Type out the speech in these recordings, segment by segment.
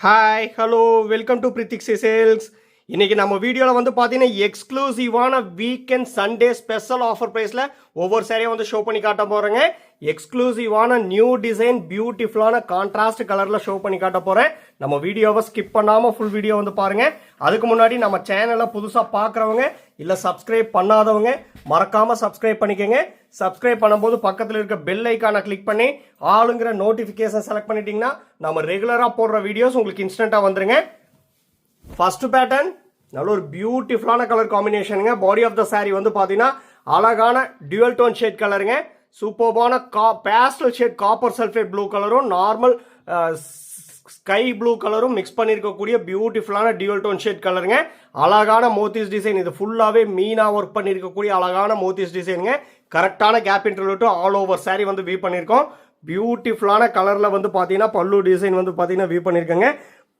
Hi hello welcome to Prithiks sales. இன்னைக்கு நம்ம வீடியோவில் வந்து பார்த்தீங்கன்னா எக்ஸ்க்ளூசிவான வீக்கெண்ட் சண்டே ஸ்பெஷல் ஆஃபர் ப்ரைஸில் ஒவ்வொரு சாரியும் வந்து ஷோ பண்ணி காட்ட போகிறேங்க. எக்ஸ்க்ளூசிவான நியூ டிசைன் பியூட்டிஃபுல்லான கான்ட்ராஸ்ட் கலரில் ஷோ பண்ணி காட்ட போகிறேன். நம்ம வீடியோவை ஸ்கிப் பண்ணாமல் ஃபுல் வீடியோ வந்து பாருங்கள். அதுக்கு முன்னாடி நம்ம சேனலை புதுசாக பார்க்குறவங்க இல்லை சப்ஸ்கிரைப் பண்ணாதவங்க மறக்காமல் சப்ஸ்கிரைப் பண்ணிக்கோங்க. சப்ஸ்கிரைப் பண்ணும்போது பக்கத்தில் இருக்க பெல் ஐக்கானை கிளிக் பண்ணி ஆளுங்கிற நோட்டிஃபிகேஷன் செலக்ட் பண்ணிட்டீங்கன்னா நம்ம ரெகுலராக போடுற வீடியோஸ் உங்களுக்கு இன்ஸ்டண்ட்டாக வந்துருங்க. ஃபர்ஸ்ட் பேட்டர்ன் நல்ல ஒரு பியூட்டிஃபுல்லான கலர் காம்பினேஷனுங்க. பாடி ஆஃப் த சாரி வந்து பார்த்தீங்கன்னா அழகான டியூவல் டோன் ஷேட் கலருங்க. சூப்பர்பான pastel shade copper sulphate blue கலரும் நார்மல் ஸ்கை ப்ளூ கலரும் மிக்ஸ் பண்ணியிருக்கக்கூடிய பியூட்டிஃபுல்லான டியூவல் டோன் ஷேட் கலருங்க. அழகான மோத்திஸ் டிசைன், இது ஃபுல்லாகவே மீனாக ஒர்க் பண்ணியிருக்கக்கூடிய அழகான மோத்திஸ் டிசைனுங்க. கரெக்டான gap interview all over sari வந்து வியூ பண்ணியிருக்கோம். பியூட்டிஃபுல்லான கலரில் வந்து பார்த்தீங்கன்னா பல்லு டிசைன் வந்து பார்த்தீங்கன்னா வியூ பண்ணியிருக்கேங்க.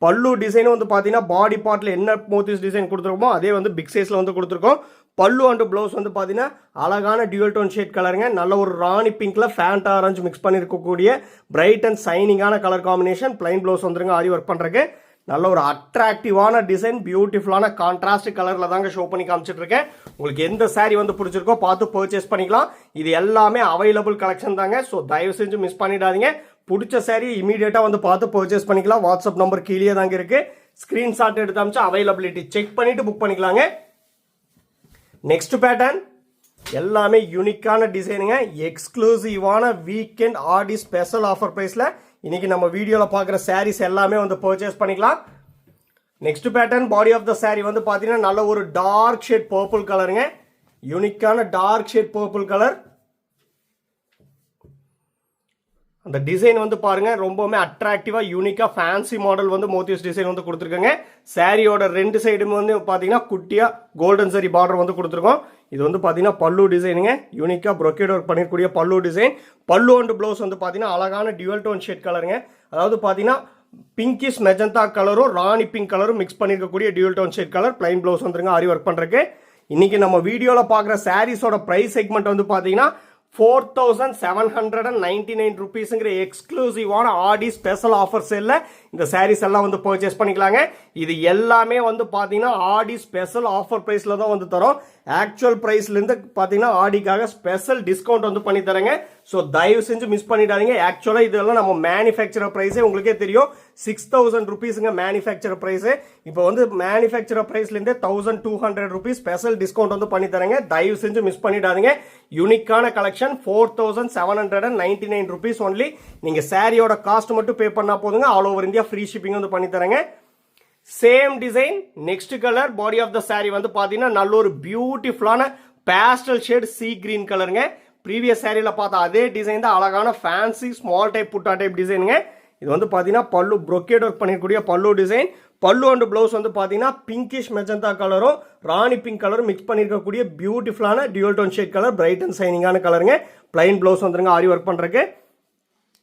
பல்லு டிசைனும் வந்து பார்த்தீங்கன்னா பாடி பார்ட்டில் என்ன மோத்திஸ் டிசைன் கொடுத்துருக்கோமோ அதே வந்து பிக் சைஸில் வந்து கொடுத்துருக்கோம். பல்லு அண்ட் ப்ளவுஸ் வந்து பார்த்தீங்கன்னா அழகான டியூவல் டோன் ஷேட் கலருங்க. நல்ல ஒரு ராணி பிங்க்ல ஃபேண்ட் ஆரஞ்சு மிக்ஸ் பண்ணியிருக்கக்கூடிய பிரைட் அண்ட் சைனிங்கான கலர் காம்பினேஷன். பிளைன் ப்ளவுஸ் வந்துருங்க ஆரி ஒர்க் பண்ணுறதுக்கு. நல்ல ஒரு அட்ராக்டிவான டிசைன் பியூட்டிஃபுல்லான கான்ட்ராஸ்ட் கலரில் தாங்க ஷோ பண்ணி காமிச்சிட்டு இருக்கேன். உங்களுக்கு எந்த சாரீ வந்து பிடிச்சிருக்கோ பார்த்து பர்ச்சேஸ் பண்ணிக்கலாம். இது எல்லாமே அவைலபிள் கலெக்ஷன் தாங்க. ஸோ தயவு செஞ்சு மிஸ் பண்ணிடாதீங்க. பிடிச்ச சாரீ இமீடியட்டாக வந்து பார்த்து பர்ச்சேஸ் பண்ணிக்கலாம். வாட்ஸ்அப் நம்பர் கீழே தாங்க இருக்கு. ஸ்கிரீன்ஷாட் எடுத்து அமிச்சு அவைலபிலிட்டி செக் பண்ணிட்டு புக் பண்ணிக்கலாங்க. நெக்ஸ்ட் பேட்டர்ன் எல்லாமே யூனிக்கான டிசைனுங்க. எக்ஸ்க்ளூசிவான வீக்கெண்ட் ஆடி ஸ்பெஷல் ஆஃபர் ப்ரைஸில் இன்னைக்கு நம்ம வீடியோவில் பார்க்குற சாரீஸ் எல்லாமே வந்து பர்ச்சேஸ் பண்ணிக்கலாம். Next pattern body of the sari வந்து பார்த்தீங்கன்னா நல்ல ஒரு டார்க் ஷேட் பர்பிள் கலருங்க. யூனிக்கான டார்க் ஷேட் பர்பிள் கலர். அந்த டிசைன் வந்து பாருங்க ரொம்பவுமே அட்ராக்டிவா யூனிக்கா ஃபேன்சி மாடல் வந்து மோத்திஸ் டிசைன் வந்து கொடுத்துருக்காங்க. சாரியோட ரெண்டு சைடும் வந்து பாத்தீங்கன்னா குட்டியா கோல்டன் சரி பார்டர் வந்து கொடுத்துருக்கோம். இது வந்து பாத்தீங்கன்னா பல்லு டிசைனுங்க. யூனிக்கா ப்ரொக்கேட் ஒர்க் பண்ணிருக்கூடிய பல்லு டிசைன். பல்லு அண்ட் ப்ளவுஸ் வந்து பாத்தீங்கன்னா அழகான டியூவல் டோன் ஷேட் கலருங்க. அதாவது பாத்தீங்கன்னா பிங்கிஷ் மெஜந்தா கலரும் ராணி பிங்க் கலரும் மிக்ஸ் பண்ணிருக்கக்கூடிய dual tone shade colour. Plain blouse வந்துருங்க ஆரி ஒர்க் பண்றதுக்கு. இன்னைக்கு நம்ம வீடியோல பாக்குற சாரீஸோட பிரைஸ் செக்மெண்ட் வந்து பாத்தீங்கன்னா 4799 rupeesங்கிற எக்ஸ்க்ளூசிவான ஆடி ஸ்பெஷல் ஆஃபர் சேல்ல இந்த சாரீஸ் எல்லாம் வந்து பர்ச்சேஸ் பண்ணிக்கலாங்க. இது எல்லாமே வந்து பாத்தீங்கன்னா ஆடி ஸ்பெஷல் ஆஃபர் பிரைஸ்ல தான் வந்து தரோம். ஆக்சுவல் பிரைஸ்ல இருந்து பாத்தீங்கன்னா ஆடிக்காக ஸ்பெஷல் டிஸ்கவுண்ட் வந்து பண்ணி தரேங்க. ஸோ தயவு செஞ்சு மிஸ் பண்ணிடாதீங்க. ஆக்சுவலா இதெல்லாம் நம்ம மேனுஃபேக்சரர் பிரைஸே உங்களுக்கே தெரியும் 6000 rupeesங்க மேனுஃபேக்சரர் பிரைஸ். இப்போ வந்து மேனுஃபேக்சரர் பிரைஸ்ல இருந்தே 1200 rupees ஸ்பெஷல் டிஸ்கவுண்ட் வந்து பண்ணி தரேங்க. தயவு செஞ்சு மிஸ் பண்ணிடாதீங்க. யூனிக்கான கலெக்ஷன் 4799 rupees ஒன்லி. நீங்க சாரியோட காஸ்ட் மட்டும் பே பண்ணா போதுங்க. All over India free shipping வந்து பண்ணி தரேங்க. Same design next colour body of the sari வந்து பாத்தீங்கன்னா நல்ல ஒரு பியூட்டிஃபுல்லான பேஸ்டல் ஷேட் சீ கிரீன் கலருங்க. ப்ரீவியஸ் சாரியில பார்த்தா அதே டிசைன் தான். அழகான fancy small type butta type டிசைனுங்க. இது வந்து பாத்தீங்கன்னா பல்லு ப்ரொக்கேட் ஒர்க் பண்ணிருக்கூடிய பல்லு டிசைன். பல்லு அண்ட் ப்ளவுஸ் வந்து பாத்தீங்கன்னா பிங்கிஷ் மெஜந்தா கலரும் ராணி பிங்க் கலரும் மிக்ஸ் பண்ணிருக்கக்கூடிய பியூட்டிஃபுல்லான dual tone shade colour. Bright and சைனிங்கான கலருங்க. பிளைன் ப்ளவுஸ் வந்துருங்க ஆரி ஒர்க் பண்றதுக்கு.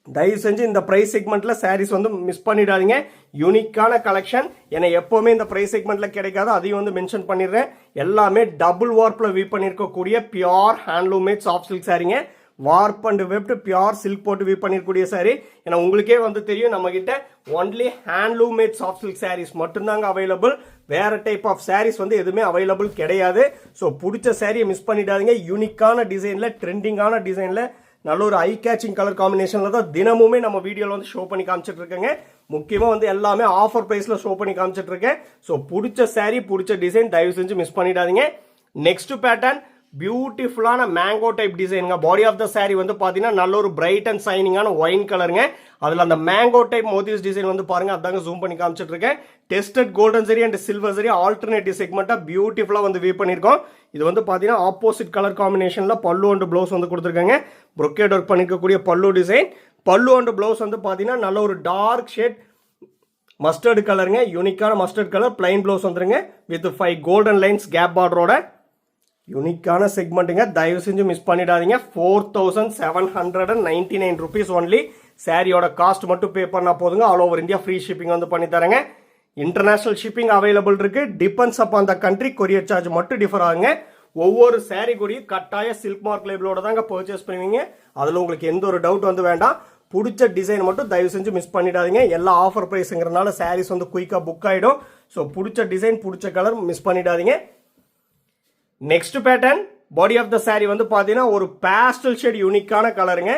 தயவு செஞ்சு இந்த பிரைஸ் செக்மெண்ட்ல சாரீஸ் வந்து மிஸ் பண்ணிடாதீங்க. யூனிக்கான கலெக்ஷன். ஏன்னா எப்பவுமே இந்த பிரைஸ் செக்மெண்ட்ல கிடைக்காது, அதையும் வந்து மென்ஷன் பண்ணிடுறேன். எல்லாமே டபுள் வார்ப்ல வீவ் பண்ணிருக்கக்கூடிய pure handloom made soft silk சாரீங்க. Warp and weft pure silk போட்டு வீவ் பண்ணிருக்கக்கூடிய சாரி. ஏன்னா உங்களுக்கே வந்து தெரியும் நம்ம கிட்ட only handloom made soft silk saris மட்டும்தாங்க அவைலபிள். வேற டைப் ஆஃப் சாரீஸ் வந்து எதுவுமே அவைலபிள் கிடையாது. ஸோ பிடிச்ச சாரியை மிஸ் பண்ணிடாதீங்க. யூனிக்கான டிசைன்ல ட்ரெண்டிங்கான டிசைன்ல நல்ல ஒரு ஐ கேச்சிங் கலர் காம்பினேஷன்ல தான் தினமுமே நம்ம வீடியோல வந்து ஷோ பண்ணி காமிச்சிட்டு இருக்கேங்க. முக்கியமா வந்து எல்லாமே ஆஃபர் பிரைஸ்ல ஷோ பண்ணி காமிச்சிட்டு இருக்கேன். ஸோ பிடிச்ச சாரி பிடிச்ச டிசைன் தயவு செஞ்சு மிஸ் பண்ணிடாதீங்க. நெக்ஸ்ட் பேட்டர்ன் பியூட்டிஃபுல்லான மேங்கோ டைப் டிசைனுங்க. பாடி ஆஃப் த சாரி வந்து பாத்தீங்கன்னா நல்ல ஒரு பிரைட் அண்ட் சைனிங்கான ஒயின் கலருங்க. அதுல அந்த மேங்கோ டைப் மோட்டிவ்ஸ் டிசைன் வந்து பாருங்க. அதாங்க ஜூம் பண்ணி காமிச்சிட்டு இருக்கேன். Tested golden zari and silver zari alternative செக்மெண்டா பியூட்டிஃபுல்லா வந்து வீவ் பண்ணிருக்கோம். இது வந்து பாத்தீங்கன்னா ஆப்போசிட் கலர் காம்பினேஷன்ல பல்லு அண்ட் ப்ளவுஸ் வந்து கொடுத்துருக்காங்க. ப்ரொக்கேட் ஒர்க் பண்ணிருக்கக்கூடிய பல்லு டிசைன். பல்லு அண்ட் ப்ளவுஸ் வந்து பாத்தீங்கன்னா நல்ல ஒரு டார்க் ஷேட் மஸ்டர்ட் கலருங்க. யூனிக்கான மஸ்டர்ட் கலர். பிளைன் ப்ளவுஸ் வந்துருங்க வித் 5 கோல்டன் லைன்ஸ் கேப் பார்டரோட. யூனிக்கான செக்மெண்ட்டுங்க. தயவு செஞ்சு மிஸ் பண்ணிடாதீங்க. 4799 rupees ஒன்லி. சாரியோட காஸ்ட் மட்டும் பே பண்ணா போதுங்க. All over India free shipping வந்து பண்ணி தரேங்க. இன்டர்நேஷனல் ஷிப்பிங் அவைலபிள் இருக்கு. Depends upon the country. Courier charge மட்டும் டிஃபர் ஆகுங்க. ஒவ்வொரு சாரி கூடிய கட்டாய சில்க் மார்க் லேபிளோட தாங்க பர்ச்சேஸ் பண்ணுவீங்க. அதுல உங்களுக்கு எந்த ஒரு டவுட் வந்து வேண்டாம். பிடிச்ச டிசைன் மட்டும் தயவு செஞ்சு மிஸ் பண்ணிடாதீங்க. எல்லா ஆஃபர் ப்ரைஸுங்கிறனால சாரீஸ் வந்து குயிக்காக புக் ஆகிடும். ஸோ பிடிச்ச டிசைன் பிடிச்ச கலர் மிஸ் பண்ணிடாதீங்க. Next pattern body of the sari வந்து பார்த்தீங்கன்னா ஒரு பேஸ்டல் ஷேட் யூனிக்கான கலருங்க.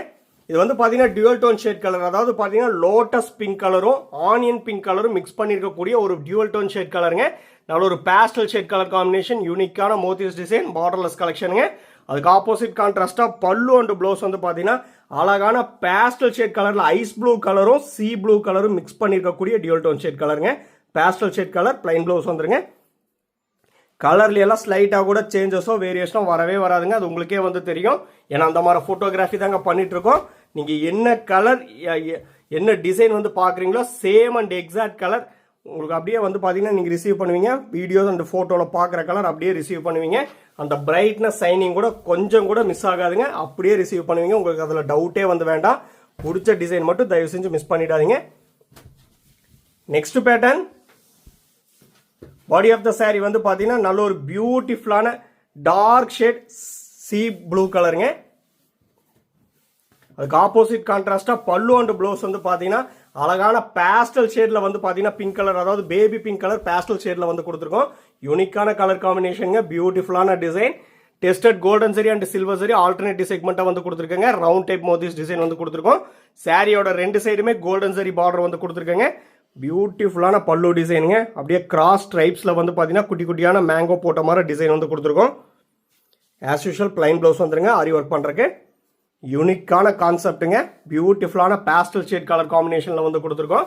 இது வந்து பார்த்தீங்கன்னா டியூவல் டோன் ஷேட் கலர், அதாவது பார்த்தீங்கன்னா லோட்டஸ் பிங்க் கலரும் ஆனியன் பிங்க் கலரும் மிக்ஸ் பண்ணியிருக்கக்கூடிய ஒரு டியூவல் டோன் ஷேட் கலருங்க. நல்ல ஒரு பேஸ்டல் ஷேட் கலர் காம்பினேஷன், யூனிக்கான மோட்டிவ்ஸ் டிசைன், பார்டர்லெஸ் கலெக்ஷனுங்க. அதுக்கு ஆப்போசிட் கான்ட்ராஸ்டா பல்லு அண்ட் ப்ளவுஸ் வந்து பார்த்தீங்கன்னா அழகான பேஸ்டல் ஷேட் கலர்ல ஐஸ் ப்ளூ கலரும் சி ப்ளூ கலரும் மிக்ஸ் பண்ணியிருக்கக்கூடிய டியூவல் டோன் ஷேட் கலருங்க. Pastel shade colour, plain blouse வந்துருங்க. கலர்ல எல்லாம் ஸ்லைட்டாக கூட சேஞ்சஸோ வேரியேஷனோ வரவே வராதுங்க. அது உங்களுக்கே வந்து தெரியும். ஏன்னா அந்த மாதிரி ஃபோட்டோகிராஃபி தாங்க பண்ணிட்டு இருக்கோம். நீங்கள் என்ன கலர் என்ன டிசைன் வந்து பார்க்குறீங்களோ சேம் அண்ட் எக்ஸாக்ட் கலர் உங்களுக்கு அப்படியே வந்து பார்த்தீங்கன்னா நீங்கள் ரிசீவ் பண்ணுவீங்க. வீடியோஸ் அந்த ஃபோட்டோவில் பார்க்குற கலர் அப்படியே ரிசீவ் பண்ணுவீங்க. அந்த பிரைட்னஸ் சைனிங் கூட கொஞ்சம் கூட மிஸ் ஆகாதுங்க. அப்படியே ரிசீவ் பண்ணுவீங்க. உங்களுக்கு அதில் டவுட்டே வந்து வேண்டாம். பிடிச்ச டிசைன் மட்டும் தயவு செஞ்சு மிஸ் பண்ணிடாதீங்க. Next pattern body of the sari வந்து பார்த்தீங்கன்னா நல்ல ஒரு பியூட்டிஃபுல்லான டார்க் ஷேட் சி ப்ளூ கலருங்க. அதுக்கு ஆப்போசிட் கான்ட்ராஸ்டா பல்லு அண்ட் ப்ளவுஸ் வந்து பார்த்தீங்கன்னா அழகான பேஸ்டல் ஷேட்ல வந்து பார்த்தீங்கன்னா பிங்க் கலர், அதாவது பேபி பிங்க் கலர் பேஸ்டல் ஷேட்ல வந்து கொடுத்துருக்கோம். யூனிக்கான கலர் காம்பினேஷனுங்க, பியூட்டிஃபுல்லான design. Tested golden zari and silver zari alternative செக்மெண்ட்டாக வந்து கொடுத்துருக்கேங்க. ரவுண்ட் டைப் மோட்டிவ்ஸ் டிசைன் வந்து கொடுத்துருக்கோம். சாரியோட ரெண்டு சைடுமே கோல்டன் சரி பார்டர் வந்து கொடுத்துருக்கேங்க. பியூட்டிஃபுல்லான பல்லு டிசைனுங்க. அப்படியே கிராஸ் ஸ்ட்ரைப்ஸில் வந்து பார்த்தீங்கன்னா குட்டி குட்டியான மேங்கோ போட்ட மாதிரி டிசைன் வந்து கொடுத்துருக்கோம். ஆஸ் யூஷுவல் பிளைன் ப்ளவுஸ் வந்துருங்க. ஆரி ஒர்க் பண்ணுறக்கு யூனிக்கான கான்செப்ட்டுங்க. பியூட்டிஃபுல்லான பேஸ்டல் ஷேட் கலர் காம்பினேஷனில் வந்து கொடுத்துருக்கோம்.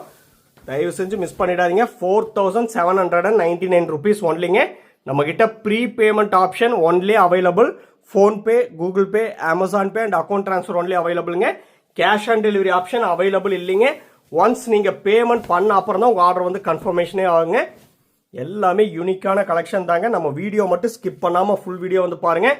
தயவு செஞ்சு மிஸ் பண்ணிடாதீங்க. 4799 rupees ஒன்லிங்க. நம்மக்கிட்ட pre payment option only available. PhonePe, Google Pay, Amazon Pay and account transfer only அவைலபிளுங்க. Cash on delivery option available இல்லைங்க. ஒன்ஸ் நீங்கள் பேமெண்ட் பண்ண அப்புறம் தான் உங்கள் ஆர்டர் வந்து கன்ஃபர்மேஷனே ஆகுங்க. எல்லாமே யூனிக்கான கலெக்ஷன் தாங்க. நம்ம வீடியோ மட்டும் ஸ்கிப் பண்ணாமல் ஃபுல் வீடியோ வந்து பாருங்கள்.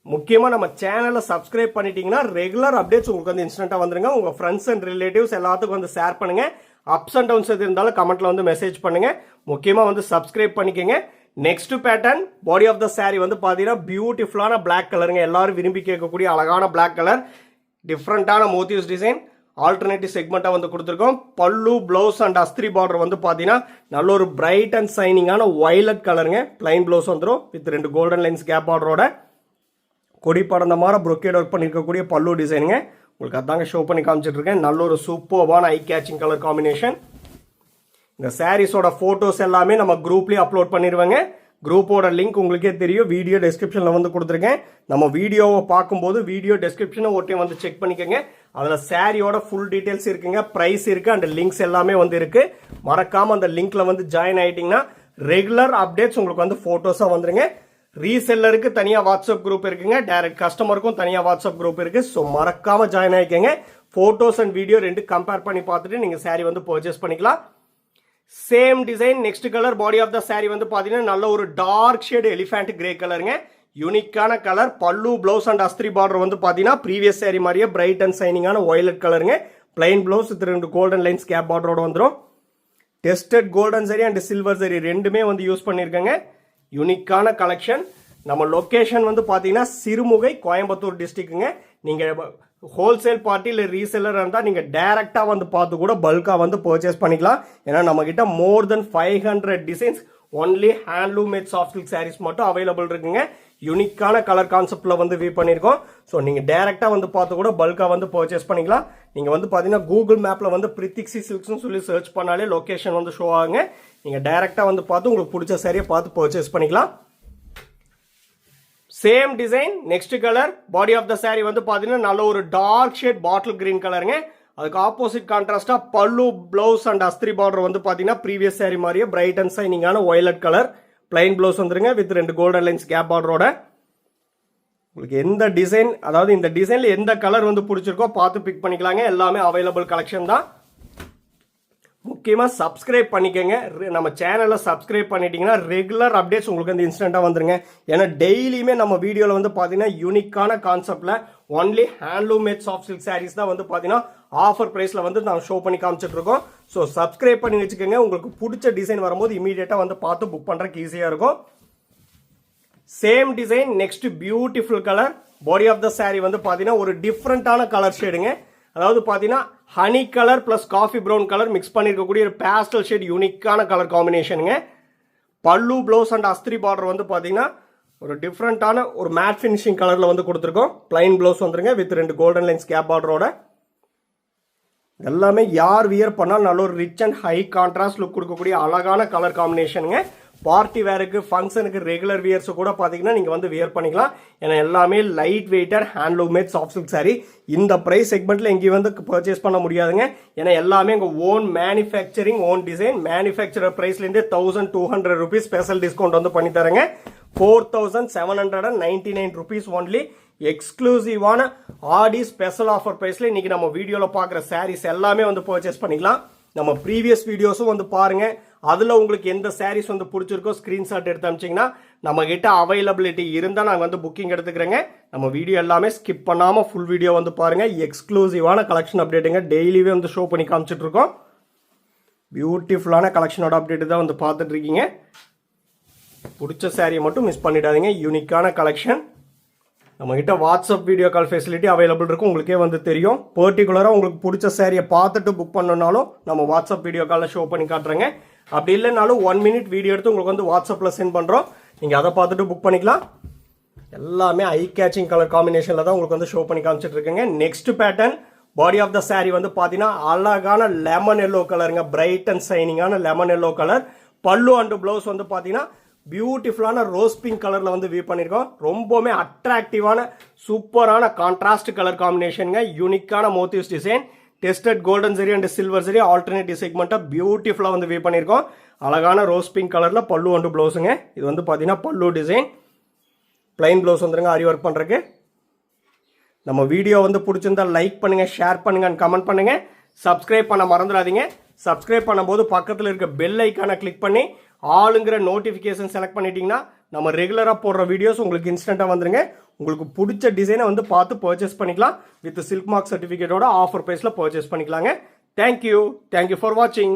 முக்கியமாக நம்ம சேனலை சப்ஸ்கிரைப் பண்ணிட்டீங்கன்னா ரெகுலர் அப்டேட்ஸ் உங்களுக்கு வந்து இன்ஸ்டன்ட்டாக வந்துருங்க. உங்கள் ஃப்ரெண்ட்ஸ் அண்ட் ரிலேட்டிவ்ஸ் எல்லாத்துக்கும் வந்து ஷேர் பண்ணுங்கள். அப்ஸ் அண்ட் டவுன்ஸ் எது இருந்தாலும் கமெண்ட்டில் வந்து மெசேஜ் பண்ணுங்கள். முக்கியமாக வந்து சப்ஸ்கிரைப் பண்ணிக்கோங்க. Next pattern body of the sari வந்து பார்த்தீங்கன்னா பியூட்டிஃபுல்லான பிளாக் கலருங்க. எல்லாரும் விரும்பி கேட்கக்கூடிய அழகான பிளாக் கலர், டிஃப்ரெண்ட்டான மோட்டிவ்ஸ் டிசைன், ஆல்டர்னேட்டிவ் செக்மெண்ட்டாக வந்து கொடுத்துருக்கோம். பல்லு ப்ளவுஸ் அண்ட் அஸ்திரி பார்டர் வந்து பார்த்தீங்கன்னா நல்ல ஒரு பிரைட் அண்ட் சைனிங்கான வயலட் கலருங்க. பிளைன் ப்ளவுஸ் வந்துடும் வித் 2 கோல்டன் லைன்ஸ் கேப் பார்டரோட. கொடி படந்த மாதிரி ப்ரொக்கேட் ஒர்க் பண்ணியிருக்கக்கூடிய பல்லு டிசைனுங்க. உங்களுக்கு அதாங்க ஷோ பண்ணி காமிச்சிட்டு இருக்கேன். நல்ல ஒரு சூப்பர்வான ஐ கேச்சிங் கலர் காம்பினேஷன். இந்த சாரீஸோட ஃபோட்டோஸ் எல்லாமே நம்ம குரூப்லேயே அப்லோட் பண்ணிடுவாங்க. குரூப்போட லிங்க் உங்களுக்கே தெரியும், வீடியோ டெஸ்கிரிப்ஷனில் வந்து கொடுத்துருக்கேன். நம்ம வீடியோவை பார்க்கும்போது வீடியோ டெஸ்கிரிப்ஷனை ஒட்டி வந்து செக் பண்ணிக்கோங்க. அதில் சாரியோட ஃபுல் டீட்டெயில்ஸ் இருக்குங்க, ப்ரைஸ் இருக்குது அண்ட் லிங்க்ஸ் எல்லாமே வந்து இருக்குது. மறக்காமல் அந்த லிங்க்கில் வந்து ஜாயின் ஆகிட்டிங்கன்னா ரெகுலர் அப்டேட்ஸ் உங்களுக்கு வந்து ஃபோட்டோஸாக வந்துருங்க. ரீசெல்லருக்கு தனியாக வாட்ஸ்அப் குரூப் இருக்குங்க, டைரக்ட் கஸ்டமருக்கும் தனியாக வாட்ஸ்அப் குரூப் இருக்குது. ஸோ மறக்காமல் ஜாயின் ஆகிக்கங்க. ஃபோட்டோஸ் அண்ட் வீடியோ ரெண்டு கம்பேர் பண்ணி பார்த்துட்டு நீங்கள் சாரி வந்து பர்ச்சேஸ் பண்ணிக்கலாம். Same design next colour body of the sari வந்து பார்த்தீங்கன்னா நல்ல ஒரு டார்க் ஷேடு எலிஃபேண்ட் கிரே கலருங்க. யூனிக்கான கலர். பல்லு ப்ளவுஸ் அண்ட் அஸ்திரி பார்டர் வந்து பார்த்தீங்கன்னா ப்ரீவியஸ் சாரி மாதிரியே பிரைட் அண்ட் சைனிங்கான வயலட் கலருங்க. Plain blouse 2 golden lines gap பார்டரோட வந்துடும். Tested golden zari and silver zari ரெண்டுமே வந்து யூஸ் பண்ணியிருக்கேங்க. யூனிக்கான கலெக்ஷன். நம்ம லொக்கேஷன் வந்து பார்த்தீங்கன்னா சிறுமுகை, கோயம்புத்தூர் டிஸ்ட்ரிக்ட்டுங்க. நீங்கள் ஹோல்சேல் பார்ட்டி இல்லை ரீசெல்லர் இருந்தால் நீங்கள் டைரெக்டாக வந்து பார்த்து கூட பல்காக வந்து பர்ச்சேஸ் பண்ணிக்கலாம். ஏன்னா நம்மக்கிட்ட more than 500 designs only handloom made soft silk saris மட்டும் அவைலபிள் இருக்குங்க. யூனிக்கான கலர் கான்செப்டில் வந்து வியூ பண்ணியிருக்கோம். ஸோ நீங்கள் டைரெக்டாக வந்து பார்த்து கூட பல்காக வந்து பர்ச்சேஸ் பண்ணிக்கலாம். நீங்கள் வந்து பார்த்தீங்கன்னா கூகுள் மேப்பில் வந்து பிரித்திக்ஸி சில்க்ஸ்னு சொல்லி சர்ச் பண்ணாலே லொக்கேஷன் வந்து ஷோ ஆகுங்க. நீங்கள் டைரெக்டாக வந்து பார்த்து உங்களுக்கு பிடிச்ச சாரியை பார்த்து பர்ச்சேஸ் பண்ணிக்கலாம். Same design next colour body of the sari வந்து பார்த்தீங்கன்னா நல்ல ஒரு டார்க் ஷேட் பாட்டில் கிரீன் கலருங்க. அதுக்கு ஆப்போசிட் கான்ட்ராஸ்டா பல்லு ப்ளவுஸ் அண்ட் அஸ்திரி பார்டர் வந்து பார்த்தீங்கன்னா ப்ரீவியஸ் சாரி மாதிரியே பிரைட் அண்ட் சைனிங்கான வயலட் கலர். பிளைன் ப்ளவுஸ் வந்துருங்க வித் 2 கோல்டன் லைன்ஸ் கேப் பார்டரோட. உங்களுக்கு எந்த டிசைன், அதாவது இந்த டிசைனில் எந்த கலர் வந்து பிடிச்சிருக்கோ பார்த்து பிக் பண்ணிக்கலாங்க. எல்லாமே அவைலபிள் கலெக்ஷன் தான். முக்கியமாக சப்ஸ்கிரைப் பண்ணிக்கோங்க. நம்ம சேனலை சப்ஸ்கிரைப் பண்ணிட்டீங்கன்னா ரெகுலர் அப்டேட்ஸ் உங்களுக்கு வந்து இன்ஸ்டண்ட்டாக வந்துருங்க. ஏன்னா டெய்லியுமே நம்ம வீடியோவில் வந்து பார்த்தீங்கன்னா யூனிக்கான கான்செப்டில் only handloom made soft silk saris தான் வந்து பார்த்தீங்கன்னா ஆஃபர் ப்ரைஸில் வந்து நான் ஷோ பண்ணி காமிச்சிட்டு இருக்கோம். ஸோ சப்ஸ்கிரைப் பண்ணி வச்சுக்கோங்க. உங்களுக்கு பிடிச்ச டிசைன் வரும்போது இமீடியட்டாக வந்து பார்த்து புக் பண்ணுறதுக்கு ஈஸியாக இருக்கும். Same design next beautiful colour body of the sari வந்து பார்த்தீங்கன்னா ஒரு டிஃப்ரெண்ட்டான கலர் ஷேடுங்க. அதாவது பார்த்தீங்கன்னா honey colour plus coffee brown colour mix பண்ணியிருக்கக்கூடிய ஒரு பேஸ்டல் ஷேட் யூனிக்கான கலர் காம்பினேஷனுங்க. பல்லு ப்ளவுஸ் அண்ட் அஸ்திரி பார்டர் வந்து பார்த்தீங்கன்னா ஒரு டிஃப்ரெண்ட்டான ஒரு மேட் ஃபினிஷிங் கலரில் வந்து கொடுத்துருக்கோம். பிளைன் ப்ளவுஸ் வந்துருங்க வித் 2 கோல்டன் லைன்ஸ் கேப் பார்டரோட. எல்லாமே யார் வியர் பண்ணால் நல்ல ஒரு rich and high contrast look கொடுக்கக்கூடிய அழகான கலர் காம்பினேஷனுங்க. பார்ட்டி வேருக்கு ஃபங்க்ஷனுக்கு ரெகுலர் வியர்ஸ் கூட பார்த்தீங்கன்னா நீங்கள் வந்து வியர் பண்ணிக்கலாம். ஏன்னா எல்லாமே லைட் வெயிட்டர் handloom made soft silk sari. இந்த ப்ரைஸ் செக்மெண்ட்டில் எங்கேயும் வந்து பர்ச்சேஸ் பண்ண முடியாதுங்க. ஏன்னா எல்லாமே உங்கள் own manufacturing own design. Manufacturer ப்ரைஸ்லேருந்தே 1200 rupees ஸ்பெஷல் டிஸ்கவுண்ட் வந்து பண்ணி தரேங்க. 4799 rupees ஒன்லி. எக்ஸ்க்ளூசிவான ஆடி ஸ்பெஷல் ஆஃபர் ப்ரைஸில் இன்றைக்கி நம்ம வீடியோவில் பார்க்குற சாரீஸ் எல்லாமே வந்து பர்ச்சேஸ் பண்ணிக்கலாம். நம்ம ப்ரீவியஸ் வீடியோஸும் வந்து பாருங்கள். அதில் உங்களுக்கு எந்த சாரீஸ் வந்து பிடிச்சிருக்கோ ஸ்க்ரீன்ஷாட் எடுத்து அனுப்பிச்சிங்கன்னா நம்மக்கிட்ட அவைலபிலிட்டி இருந்தால் நாங்கள் வந்து புக்கிங் எடுத்துக்கிறேங்க. நம்ம வீடியோ எல்லாமே ஸ்கிப் பண்ணாமல் ஃபுல் வீடியோ வந்து பாருங்கள். எக்ஸ்க்ளூசிவான கலெக்ஷன் அப்டேட்டுங்க டெய்லியே வந்து ஷோ பண்ணி காமிச்சிட்ருக்கோம். பியூட்டிஃபுல்லான கலெக்ஷனோட அப்டேட்டு தான் வந்து பார்த்துட்ருக்கீங்க. பிடிச்ச சாரியை மட்டும் மிஸ் பண்ணிடாதீங்க. யூனிக்கான கலெக்ஷன். நம்மகிட்ட WhatsApp video call facility available இருக்கும். உங்களுக்கே வந்து தெரியும். பர்டிகுலராக உங்களுக்கு பிடிச்ச சாரியை பார்த்துட்டு புக் பண்ணனாலும் நம்ம வாட்ஸ்அப் வீடியோ காலில் ஷோ பண்ணி காட்டுறேங்க. அப்படி இல்லைனாலும் 1 minute வீடியோ எடுத்து உங்களுக்கு வந்து வாட்ஸ்அப்பில் சென்ட் பண்ணுறோம். நீங்கள் அதை பார்த்துட்டு புக் பண்ணிக்கலாம். எல்லாமே ஐ கேச்சிங் கலர் காம்பினேஷனில் தான் உங்களுக்கு வந்து ஷோ பண்ணி காமிச்சிட்டு இருக்குங்க. Next pattern body of the sari வந்து பார்த்தீங்கன்னா அழகான லெமன் எல்லோ கலருங்க. பிரைட் அண்ட் சைனிங்கான lemon yellow colour. Pallu and blouse வந்து பார்த்தீங்கன்னா பியூட்டிஃபுல்லான ரோஸ் பிங்க் கலரில் வந்து வியூ பண்ணியிருக்கோம். ரொம்பவுமே அட்ராக்டிவான சூப்பரான கான்ட்ராஸ்ட் கலர் காம்பினேஷனுங்க. யூனிக்கான motifs design. Tested golden zari and silver zari alternative செக்மெண்ட்டாக பியூட்டிஃபுல்லாக வந்து வியூ பண்ணியிருக்கோம். அழகான ரோஸ் பிங்க் கலரில் பல்லு அண்டு ப்ளவுஸுங்க. இது வந்து பார்த்தீங்கன்னா பல்லு டிசைன். பிளைன் ப்ளவுஸ் வந்துருங்க ஆரி ஒர்க் பண்ணுறதுக்கு. நம்ம வீடியோ வந்து பிடிச்சிருந்தா லைக் பண்ணுங்கள், ஷேர் பண்ணுங்கள் அண்ட் கமெண்ட் பண்ணுங்கள். சப்ஸ்கிரைப் பண்ண மறந்துடாதீங்க. சப்ஸ்கிரைப் பண்ணும்போது பக்கத்தில் இருக்க பெல் ஐக்கானை கிளிக் பண்ணி ஆளுங்கிற நோட்டிஃபிகேஷன் செலக்ட் பண்ணிட்டீங்கன்னா நம்ம ரெகுலராக போடுற வீடியோஸ் உங்களுக்கு இன்ஸ்டண்ட்டாக வந்துருங்க. உங்களுக்கு பிடிச்ச டிசைனை வந்து பார்த்து பர்ச்சேஸ் பண்ணிக்கலாம். வித் சில்க் மார்க் சர்டிஃபிகேட்டோட ஆஃபர் ப்ரைஸில் பர்ச்சேஸ் பண்ணிக்கலாங்க. தேங்க்யூ ஃபார் வாட்சிங்.